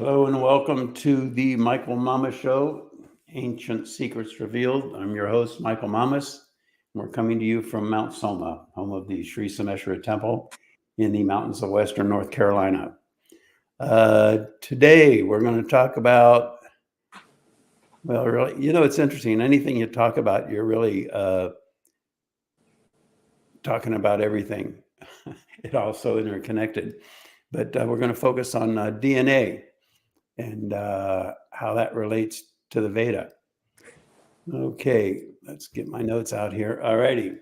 Hello and welcome to the Michael Mama Show, Ancient Secrets Revealed. I'm your host, Michael Mamas. We're coming to you from Mount Soma, home of the Sri Someshwara Temple in the mountains of Western North Carolina. Today, we're going to talk about, well, really, it's interesting. Anything you talk about, you're really talking about everything. It also interconnected. But we're going to focus on DNA. And how that relates to the Veda. Okay, let's get my notes out here. All righty.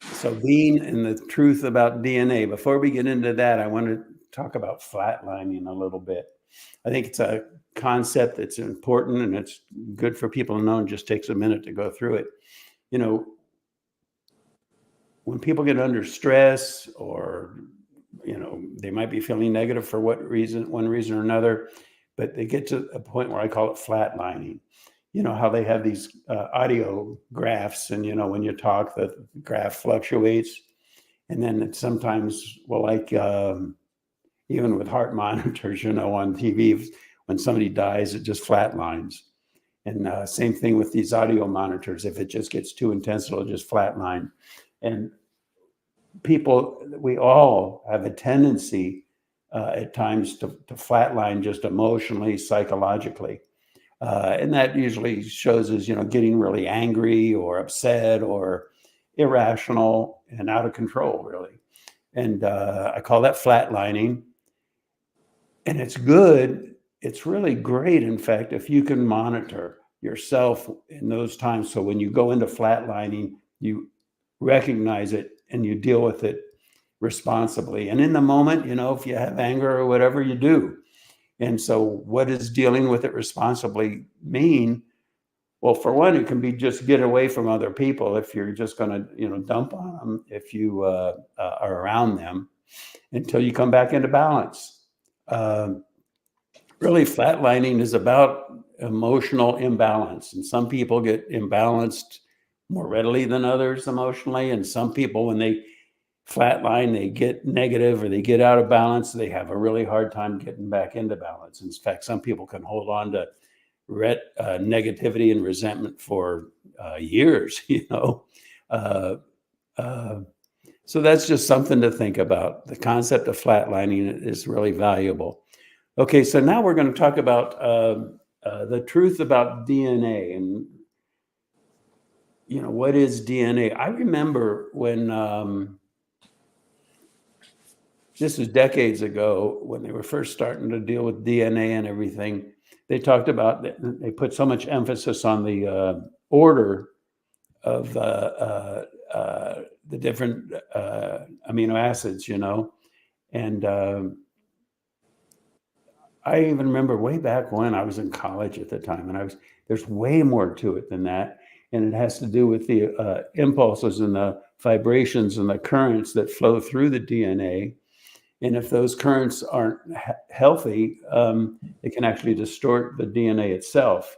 So being and the truth about DNA. Before we get into that, I want to talk about flatlining a little bit. I think it's a concept that's important and it's good for people to know, and just takes a minute to go through it. When people get under stress or, they might be feeling negative for one reason or another, but they get to a point where I call it flatlining. You know how they have these audio graphs, and when you talk, the graph fluctuates, and then it sometimes, well, like even with heart monitors, on TV, when somebody dies, it just flatlines. And same thing with these audio monitors. If it just gets too intense, it'll just flatline. And we all have a tendency at times to flatline just emotionally, psychologically. And that usually shows as, getting really angry or upset or irrational and out of control, really. And I call that flatlining. And it's good. It's really great, in fact, if you can monitor yourself in those times. So when you go into flatlining, you recognize it and you deal with it responsibly. And in the moment, if you have anger or whatever, you do. And so what does dealing with it responsibly mean? Well, for one, it can be just get away from other people if you're just going to, dump on them if you are around them until you come back into balance. Really, flatlining is about emotional imbalance. And some people get imbalanced more readily than others emotionally. And some people, when they flatline, they get negative or they get out of balance, they have a really hard time getting back into balance. In fact, some people can hold on to negativity and resentment for years, So that's just something to think about. The concept of flatlining is really valuable. Okay, so now we're going to talk about the truth about DNA. And what is DNA? I remember when this was decades ago, when they were first starting to deal with DNA and everything, they talked about, they put so much emphasis on the order of the different amino acids, and I even remember way back when I was in college at the time, and there's way more to it than that. And it has to do with the impulses and the vibrations and the currents that flow through the DNA. And if those currents aren't healthy, it can actually distort the DNA itself.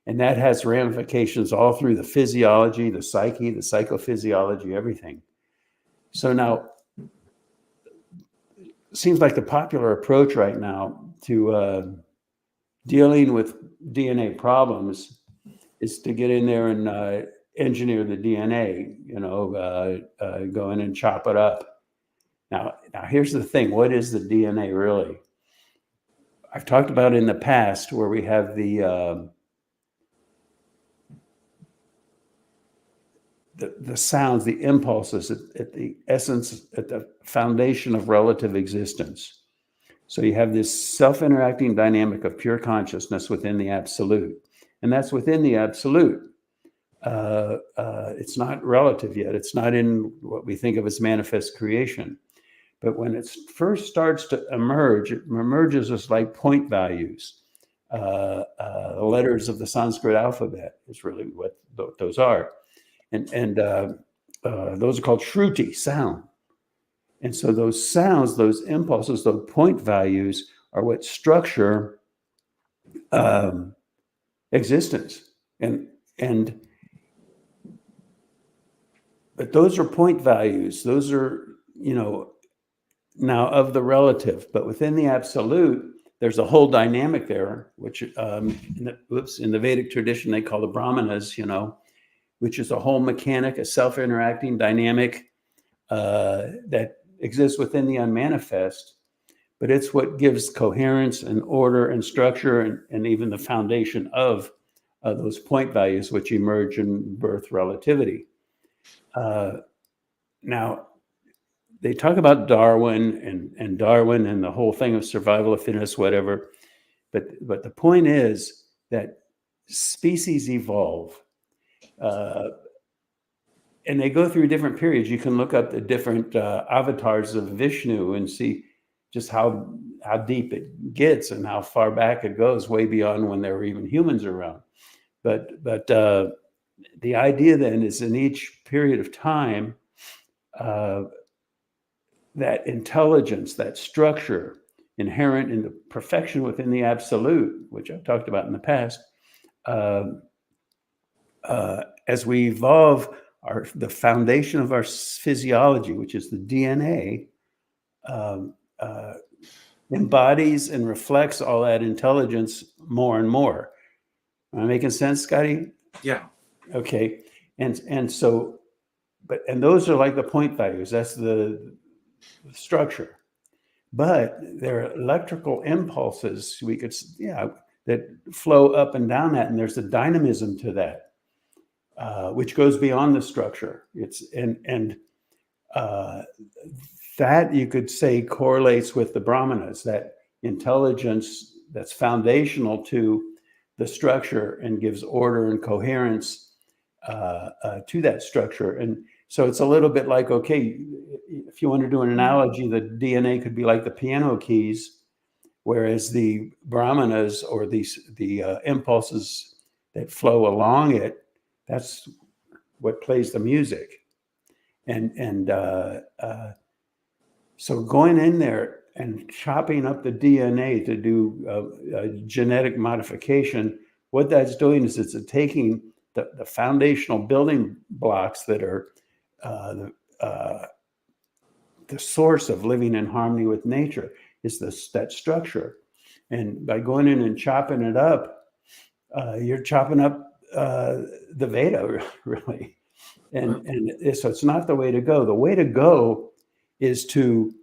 And that has ramifications all through the physiology, the psyche, the psychophysiology, everything. So now, it seems like the popular approach right now to dealing with DNA problems is to get in there and engineer the DNA, go in and chop it up. Now, here's the thing. What is the DNA really? I've talked about in the past where we have the sounds, the impulses at the essence, at the foundation of relative existence. So you have this self-interacting dynamic of pure consciousness within the absolute. And that's within the absolute. It's not relative yet. It's not in what we think of as manifest creation. But when it first starts to emerge, it emerges as like point values. The letters of the Sanskrit alphabet is really what those are. And those are called Shruti, sound. And so those sounds, those impulses, those point values are what structure existence. But those are point values. Those are, now of the relative. But within the absolute, there's a whole dynamic there, which in the Vedic tradition they call the Brahmanas, which is a whole mechanic, a self-interacting dynamic that exists within the unmanifest, but it's what gives coherence and order and structure and even the foundation of those point values which emerge in birth relativity. Now, they talk about Darwin and Darwin and the whole thing of survival of fittest, whatever. But the point is that species evolve. And they go through different periods. You can look up the different avatars of Vishnu and see just how deep it gets and how far back it goes, way beyond when there were even humans around. But the idea then is in each period of time, that intelligence, that structure inherent in the perfection within the absolute, which I've talked about in the past, as we evolve, the foundation of our physiology, which is the DNA, embodies and reflects all that intelligence more and more. Am I making sense, Scotty? Yeah. Okay. And so, and those are like the point values. That's the structure. But there are electrical impulses that flow up and down that, and there's a dynamism to that, which goes beyond the structure. That you could say correlates with the Brahmanas, that intelligence that's foundational to the structure and gives order and coherence to that structure. And so it's a little bit like, okay, if you want to do an analogy, the DNA could be like the piano keys, whereas the Brahmanas, or the impulses that flow along it, that's what plays the music. So going in there and chopping up the DNA to do genetic modification, what that's doing is it's taking the foundational building blocks that are the source of living in harmony with nature, is that structure. And by going in and chopping it up, you're chopping up the Veda, really. And so it's not the way to go. The way to go is to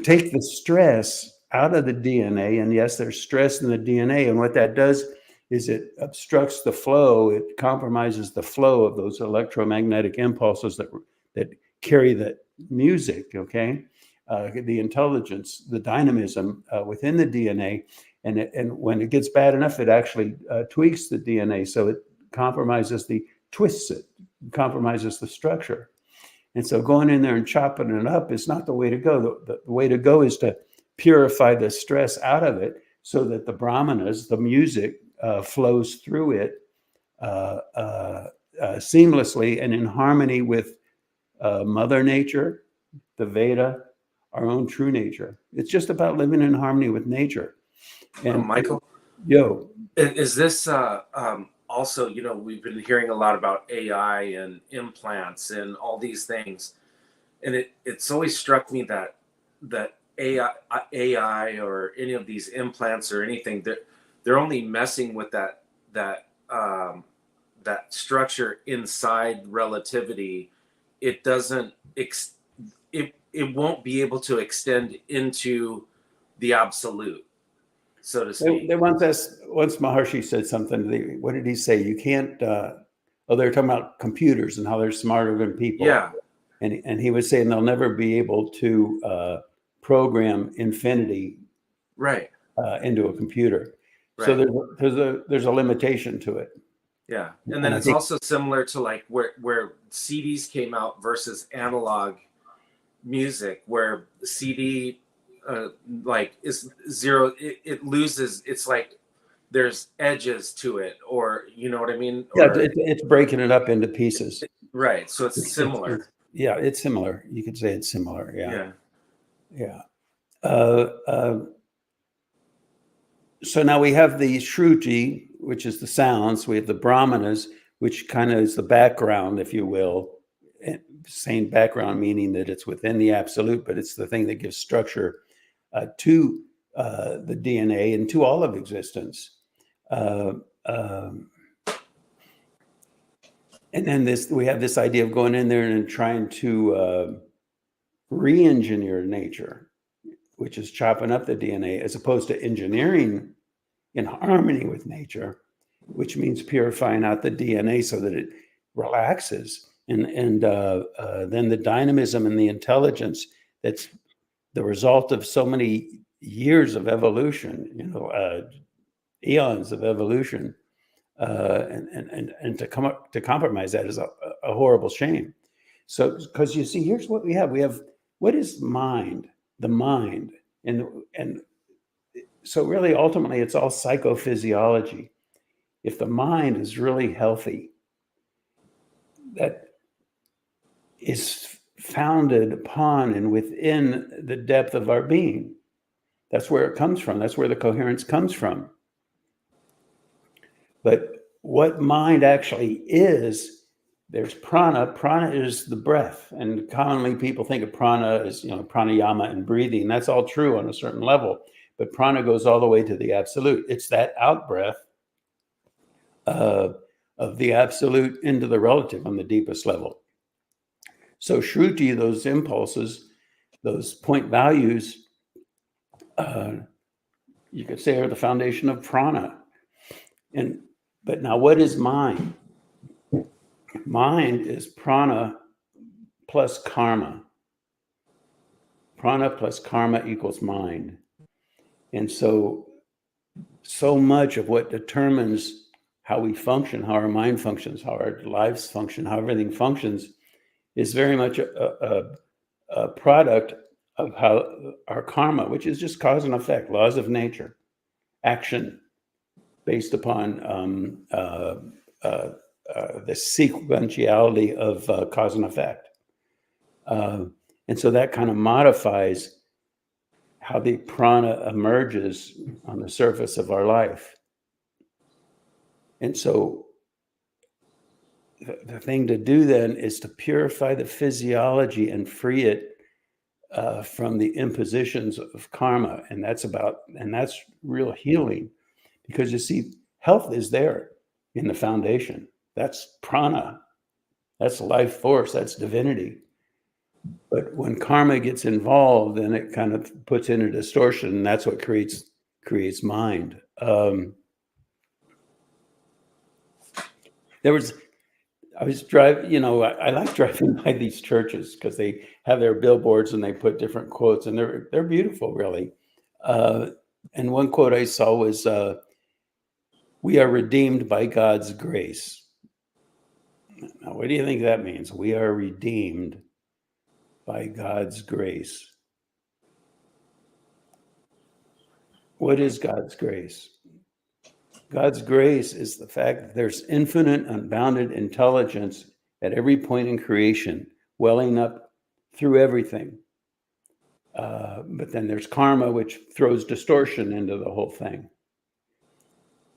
take the stress out of the DNA. And yes, there's stress in the DNA. And what that does is it obstructs the flow. It compromises the flow of those electromagnetic impulses that carry the music, okay? The intelligence, the dynamism within the DNA. And when it gets bad enough, it actually tweaks the DNA. So it twists it, compromises the structure. And so going in there and chopping it up is not the way to go. The way to go is to purify the stress out of it so that the Brahmanas, the music, flows through it seamlessly and in harmony with Mother Nature, the Veda, our own true nature. It's just about living in harmony with nature. And Michael? Yo. Is this also, we've been hearing a lot about AI and implants and all these things. And it's always struck me that AI or any of these implants or anything, they're only messing with that structure inside relativity. It doesn't it won't be able to extend into the absolute, so to speak. Once Maharshi said something. What did he say? You can't. They're talking about computers and how they're smarter than people. Yeah. And he was saying they'll never be able to program infinity right into a computer. Right. So there's a limitation to it. Yeah, and then it's also similar to like where CDs came out versus analog music, where CD is zero. It loses. It's like there's edges to it, or you know what I mean? Yeah, it's breaking it up into pieces. Right. So it's similar. It's similar. You could say it's similar. Yeah. Yeah. So now we have the Shruti, which is the sounds. We have the Brahmanas, which kind of is the background, if you will. Saying background meaning that it's within the absolute, but it's the thing that gives structure to the DNA into all of existence. And then we have this idea of going in there and trying to re-engineer nature, which is chopping up the DNA, as opposed to engineering in harmony with nature, which means purifying out the DNA so that it relaxes. And then the dynamism and the intelligence that's the result of so many years of evolution, eons of evolution. And to compromise that is a horrible shame. So, because you see, here's what we have. We have, what is mind? The mind. And so really, ultimately, it's all psychophysiology. If the mind is really healthy, that is founded upon and within the depth of our being. That's where it comes from. That's where the coherence comes from. But what mind actually is, there's prana. Prana is the breath. And commonly people think of prana as, pranayama and breathing. That's all true on a certain level. But prana goes all the way to the absolute. It's that out breath of the absolute into the relative on the deepest level. So Shruti, those impulses, those point values, you could say are the foundation of prana. But now what is mind? Mind is prana plus karma. Prana plus karma equals mind. And so much of what determines how we function, how our mind functions, how our lives function, how everything functions, is very much a product of how our karma, which is just cause and effect, laws of nature, action based upon the sequentiality of cause and effect. And so that kind of modifies how the prana emerges on the surface of our life. And so the thing to do then is to purify the physiology and free it from the impositions of karma. And that's real healing, because you see, health is there in the foundation. That's prana. That's life force. That's divinity. But when karma gets involved, then it kind of puts in a distortion, and that's what creates mind. I was driving, I like driving by these churches because they have their billboards and they put different quotes, and they're beautiful, really. And one quote I saw was, "We are redeemed by God's grace." Now, what do you think that means? We are redeemed by God's grace. What is God's grace? God's grace is the fact that there's infinite, unbounded intelligence at every point in creation, welling up through everything. But then there's karma, which throws distortion into the whole thing.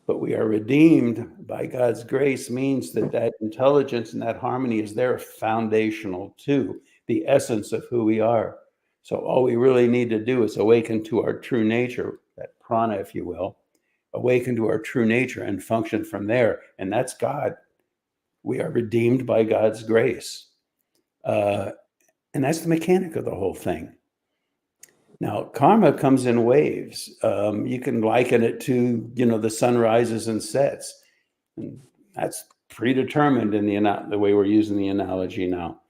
But we are redeemed by God's grace means that intelligence and that harmony is there, foundational to the essence of who we are. So all we really need to do is awaken to our true nature, that prana, if you will, awaken to our true nature and function from there. And that's God. We are redeemed by God's grace. And that's the mechanic of the whole thing. Now, karma comes in waves. You can liken it to, the sun rises and sets. And that's predetermined in the way we're using the analogy now.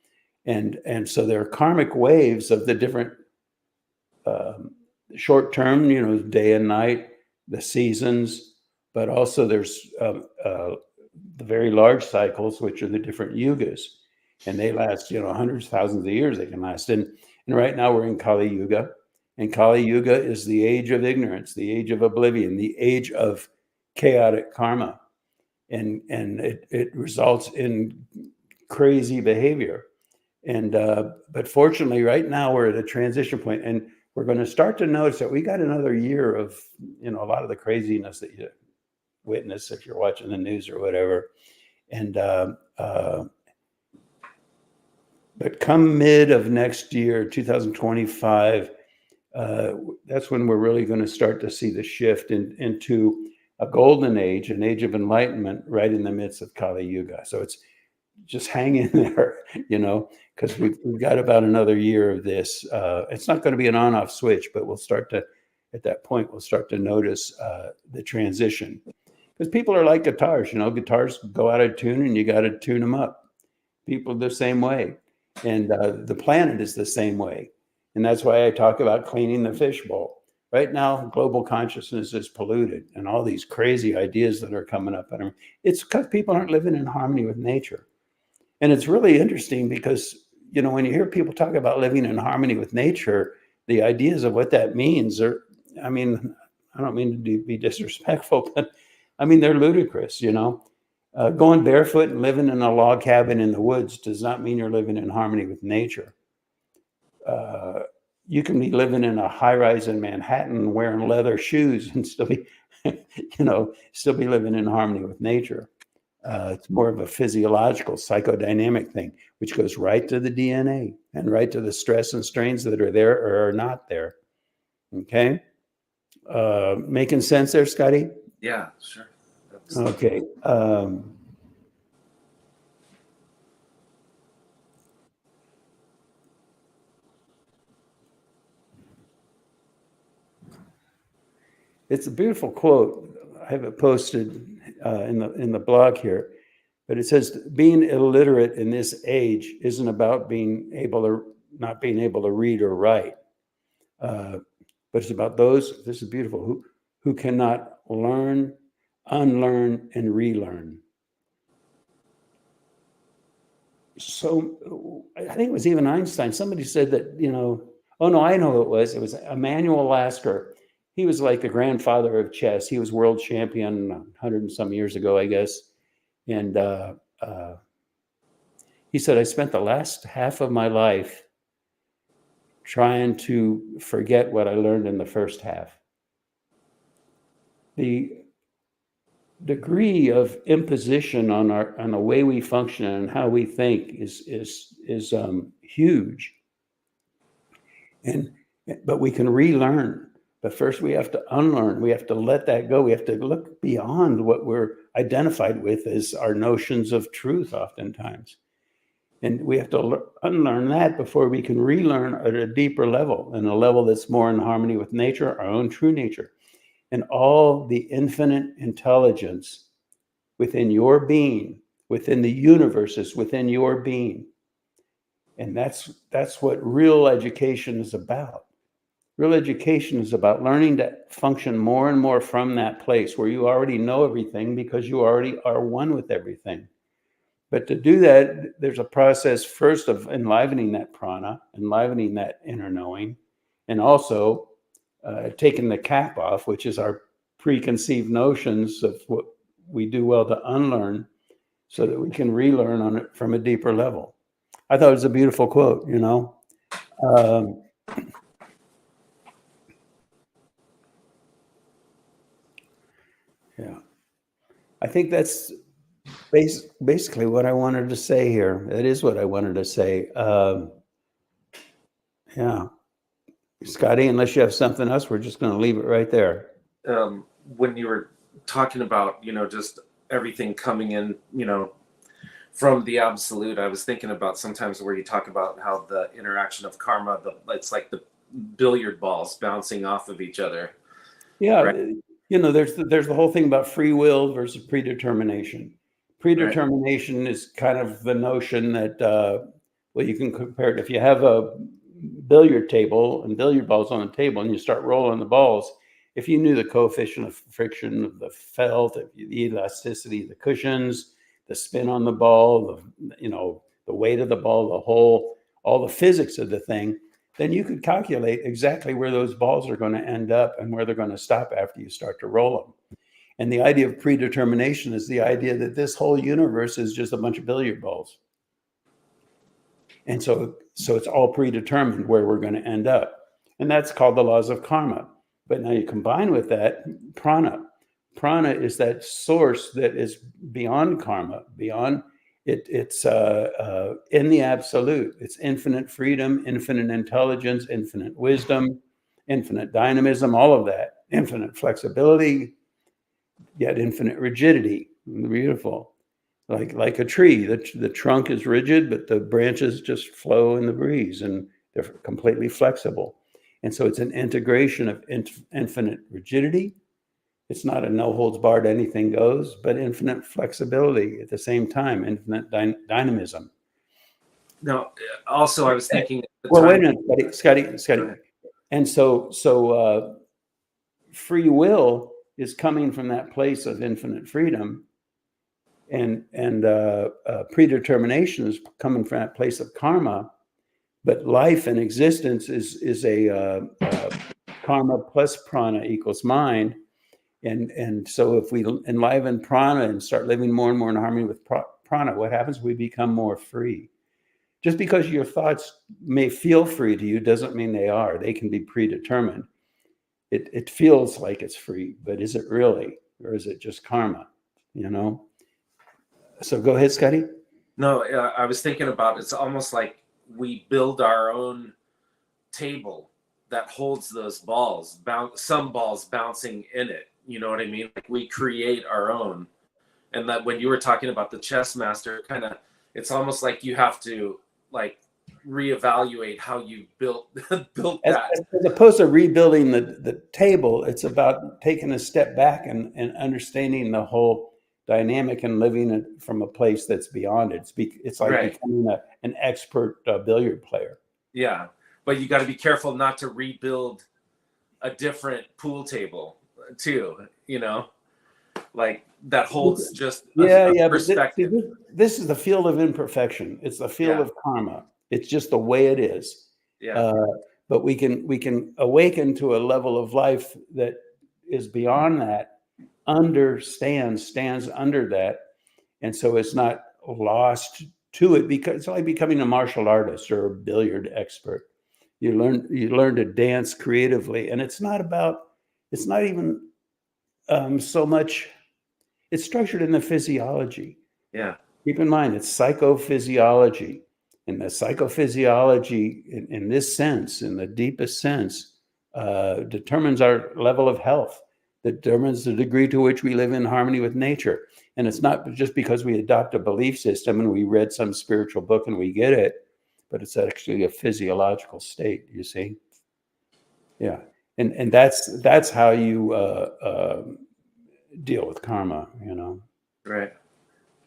And so there are karmic waves of the different short term, day and night, the seasons, but also there's the very large cycles, which are the different yugas. And they last, hundreds, thousands of years they can last. And right now we're in Kali Yuga. And Kali Yuga is the age of ignorance, the age of oblivion, the age of chaotic karma. And it results in crazy behavior. And but fortunately, right now we're at a transition point, and we're going to start to notice that we got another year of, a lot of the craziness that you witness if you're watching the news or whatever. And but come mid of next year, 2025, that's when we're really going to start to see the shift into a golden age, an age of enlightenment, right in the midst of Kali Yuga. So it's just hang in there, because we've got about another year of this. It's not going to be an on-off switch, but at that point, we'll start to notice the transition. Because people are like guitars, guitars go out of tune and you got to tune them up. People are the same way. And the planet is the same way. And that's why I talk about cleaning the fishbowl. Right now, global consciousness is polluted and all these crazy ideas that are coming up. And it's because people aren't living in harmony with nature. And it's really interesting because, when you hear people talk about living in harmony with nature, the ideas of what that means are, I don't mean to be disrespectful, but they're ludicrous, Going barefoot and living in a log cabin in the woods does not mean you're living in harmony with nature. You can be living in a high-rise in Manhattan wearing leather shoes and still be, still be living in harmony with nature. It's more of a physiological, psychodynamic thing, which goes right to the DNA and right to the stress and strains that are there or are not there. Okay? Making sense there, Scotty? Yeah, sure. Okay. It's a beautiful quote. I have it posted in the blog here, but it says, "Being illiterate in this age isn't about not being able to read or write, but it's about those." This is beautiful. Who cannot learn, unlearn, and relearn. So I think it was even Einstein. Somebody said that, oh no, I know who it was. It was Emanuel Lasker. He was like the grandfather of chess. He was world champion 100 and some years ago, I guess. And he said, "I spent the last half of my life trying to forget what I learned in the first half." The degree of imposition on the way we function and how we think is huge. But we can relearn. But first we have to unlearn. We have to let that go. We have to look beyond what we're identified with as our notions of truth oftentimes. And we have to unlearn that before we can relearn at a deeper level, and a level that's more in harmony with nature, our own true nature, and all the infinite intelligence within your being, within the universes within your being. And that's what real education is about. Real education is about learning to function more and more from that place where you already know everything because you already are one with everything. But to do that, there's a process first of enlivening that prana, enlivening that inner knowing, and also taking the cap off, which is our preconceived notions of what we do well to unlearn so that we can relearn on it from a deeper level. I thought it was a beautiful quote, Yeah. I think that's basically what I wanted to say here. That is what I wanted to say. Yeah. Scotty, unless you have something else, we're just going to leave it right there. When you were talking about, just everything coming in, from the absolute, I was thinking about sometimes where you talk about how the interaction of karma, it's like the billiard balls bouncing off of each other. Yeah. Right? There's the whole thing about free will versus predetermination. Predetermination is kind of the notion that, you can compare it. If you have a billiard table and billiard balls on the table and you start rolling the balls, if you knew the coefficient of friction of the felt, the elasticity of the cushions, the spin on the ball, the weight of the ball, the hole, all the physics of the thing, then you could calculate exactly where those balls are going to end up and where they're going to stop after you start to roll them. And the idea of predetermination is the idea that this whole universe is just a bunch of billiard balls. And so it's all predetermined where we're going to end up. And that's called the laws of karma. But now you combine with that prana. Prana is that source that is beyond karma, beyond it. It's in the absolute. It's infinite freedom, infinite intelligence, infinite wisdom, infinite dynamism, all of that, infinite flexibility, yet infinite rigidity. Beautiful. Like a tree, the trunk is rigid, but the branches just flow in the breeze and they're completely flexible. And so it's an integration of infinite rigidity. It's not a no holds barred, anything goes, but infinite flexibility at the same time, infinite dynamism. No, also I was thinking at the Well, wait time. a minute, Scotty. And so free will is coming from that place of infinite freedom, and predetermination is coming from that place of karma. But life and existence is a karma plus prana equals mind. And so if we enliven prana and start living more and more in harmony with prana, what happens? We become more free. Just because your thoughts may feel free to you doesn't mean they are. They can be predetermined. It feels like it's free, but is it really? Or is it just karma? You know? So go ahead, Scotty. No, I was thinking about, it's almost like we build our own table that holds those balls, some balls bouncing in it. You know what I mean? Like we create our own. And that when you were talking about the chess master, kind of, it's almost like you have to like reevaluate how you built built that. As opposed to rebuilding the table, it's about taking a step back and understanding the whole dynamic and living it from a place that's beyond it. It's like Right. becoming an expert billiard player. Yeah, but you got to be careful not to rebuild a different pool table too. You know, like that holds just a perspective. But this is the field of imperfection. It's the field of karma. It's just the way it is. Yeah. But we can awaken to a level of life that is beyond that, stands under that, and so it's not lost to it, because it's like becoming a martial artist or a billiard expert. You learn to dance creatively, and it's not even so much. It's structured in the physiology. Yeah. Keep in mind, it's psychophysiology. And the psychophysiology, in this sense, in the deepest sense, determines our level of health, determines the degree to which we live in harmony with nature. And it's not just because we adopt a belief system and we read some spiritual book and we get it, but it's actually a physiological state, you see? Yeah. And that's how you deal with karma, you know? Right.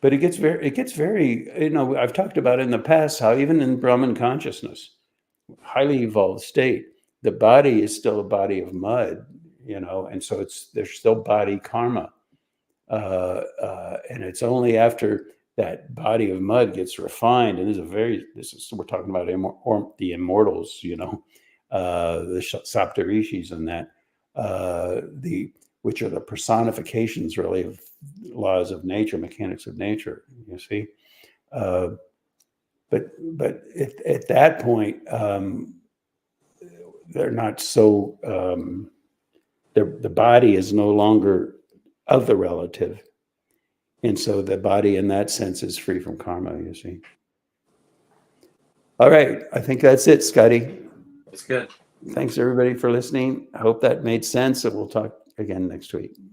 But it gets very, I've talked about in the past how even in Brahman consciousness, highly evolved state, the body is still a body of mud, and so there's still body karma. And it's only after that body of mud gets refined, and we're talking about the immortals, the Saptarishis and that, which are the personifications really of laws of nature, mechanics of nature, you see. But at that point, they're not so, the body is no longer of the relative. And so the body in that sense is free from karma, you see. All right, I think that's it, Scotty. That's good. Thanks everybody for listening. I hope that made sense, and we'll talk again next week.